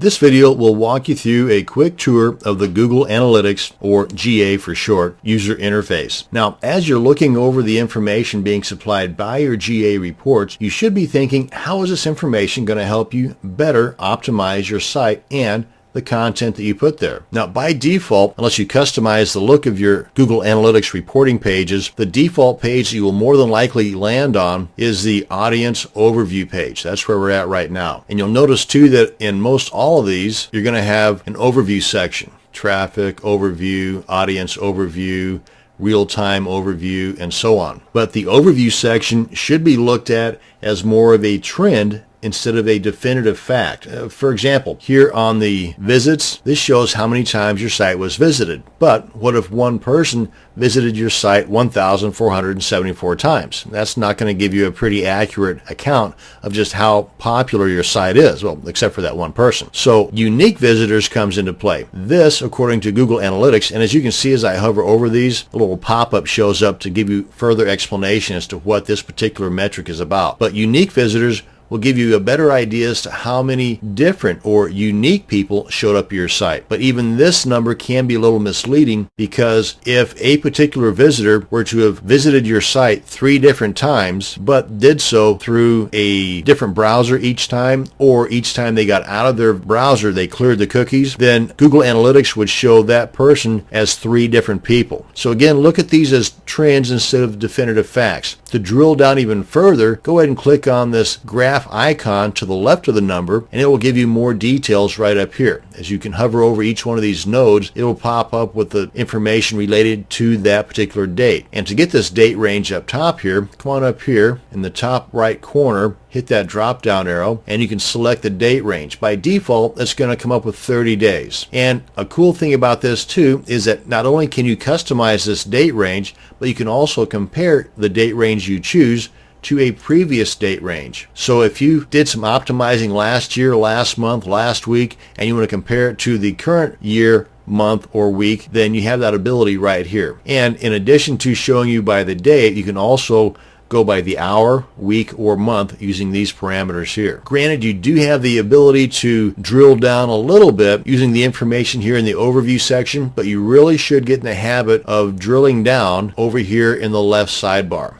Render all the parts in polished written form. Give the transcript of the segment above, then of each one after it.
This video will walk you through a quick tour of the Google Analytics, or GA for short, user interface. Now, as you're looking over the information being supplied by your GA reports, you should be thinking, how is this information going to help you better optimize your site and the content that you put there? Now, by default, unless you customize the look of your Google Analytics reporting pages, the default page that you will more than likely land on is the audience overview page. That's where we're at right now. And you'll notice too that in most all of these, you're going to have an overview section: traffic overview, audience overview, real-time overview, and so on. But the overview section should be looked at as more of a trend instead of a definitive fact. For example, here on the visits, this shows how many times your site was visited. But what if one person visited your site 1,474 times? That's not going to give you a pretty accurate account of just how popular your site is, well, except for that one person. So unique visitors comes into play. This, according to Google Analytics, and as you can see as I hover over these, a little pop-up shows up to give you further explanation as to what this particular metric is about. But unique visitors will give you a better idea as to how many different or unique people showed up your site. But even this number can be a little misleading, because if a particular visitor were to have visited your site 3 different times, but did so through a different browser each time, or each time they got out of their browser they cleared the cookies, then Google Analytics would show that person as 3 different people. So again, look at these as trends instead of definitive facts. To drill down even further, go ahead and click on this graph icon to the left of the number, and it will give you more details right up here. As you can hover over each one of these nodes, it will pop up with the information related to that particular date. And to get this date range up top here, come on up here in the top right corner, hit that drop down arrow, and you can select the date range. By default, it's going to come up with 30 days. And a cool thing about this too is that not only can you customize this date range, but you can also compare the date range you choose to a previous date range. So if you did some optimizing last year, last month, last week, and you want to compare it to the current year, month, or week, then you have that ability right here. And in addition to showing you by the date, you can also go by the hour, week, or month using these parameters here. Granted, you do have the ability to drill down a little bit using the information here in the overview section, but you really should get in the habit of drilling down over here in the left sidebar.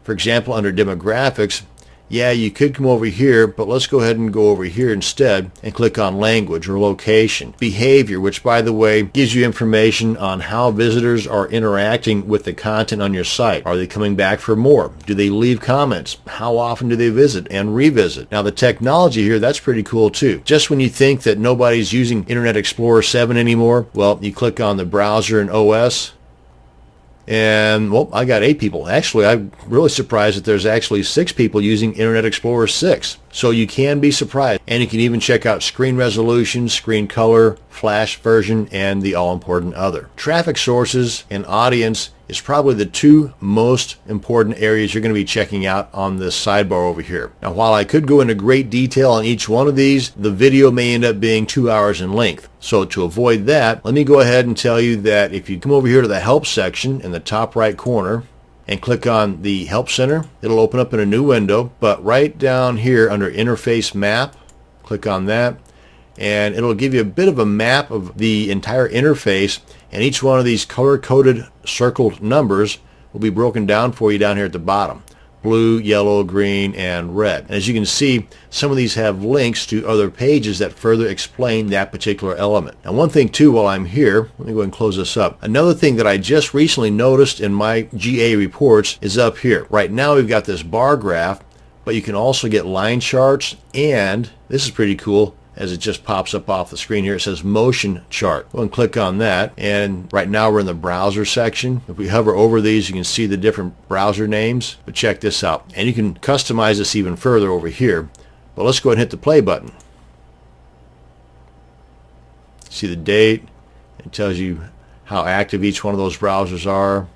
For example, under demographics, yeah, you could come over here, but let's go ahead and go over here instead and click on language or location. Behavior, which by the way gives you information on how visitors are interacting with the content on your site. Are they coming back for more? Do they leave comments? How often do they visit and revisit? Now the technology here, that's pretty cool too. Just when you think that nobody's using Internet Explorer 7 anymore, well, you click on the browser and OS, and well, I got 8 people. Actually, I'm really surprised that there's actually 6 people using Internet Explorer 6. So you can be surprised. And you can even check out screen resolution, screen color, flash version, and the all-important other. Traffic sources and audience is probably the 2 most important areas you're going to be checking out on this sidebar over here. Now, while I could go into great detail on each one of these, the video may end up being 2 hours in length. So to avoid that, let me go ahead and tell you that if you come over here to the help section in the top right corner and click on the help center, it'll open up in a new window. But right down here under interface map, click on that, and it'll give you a bit of a map of the entire interface, and each one of these color-coded circled numbers will be broken down for you down here at the bottom: blue, yellow, green, and red. And as you can see, some of these have links to other pages that further explain that particular element. Now, one thing too, while I'm here, let me go ahead and close this up. Another thing that I just recently noticed in my GA reports is up here. Right now we've got this bar graph, but you can also get line charts, and this is pretty cool, as it just pops up off the screen here. It says motion chart. Go and click on that, and right now we're in the browser section. If we hover over these, you can see the different browser names. But check this out, and you can customize this even further over here. But let's go ahead and hit the play button. See the date. It tells you how active each one of those browsers are.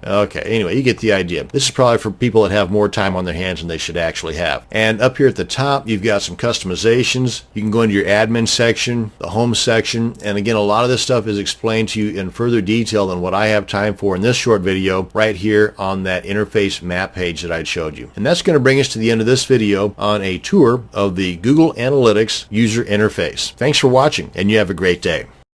Okay, anyway, you get the idea. This is probably for people that have more time on their hands than they should actually have. And up here at the top, you've got some customizations. You can go into your admin section, the home section, and again, a lot of this stuff is explained to you in further detail than what I have time for in this short video right here on that interface map page that I showed you. And that's going to bring us to the end of this video on a tour of the Google Analytics user interface. Thanks for watching, and you have a great day.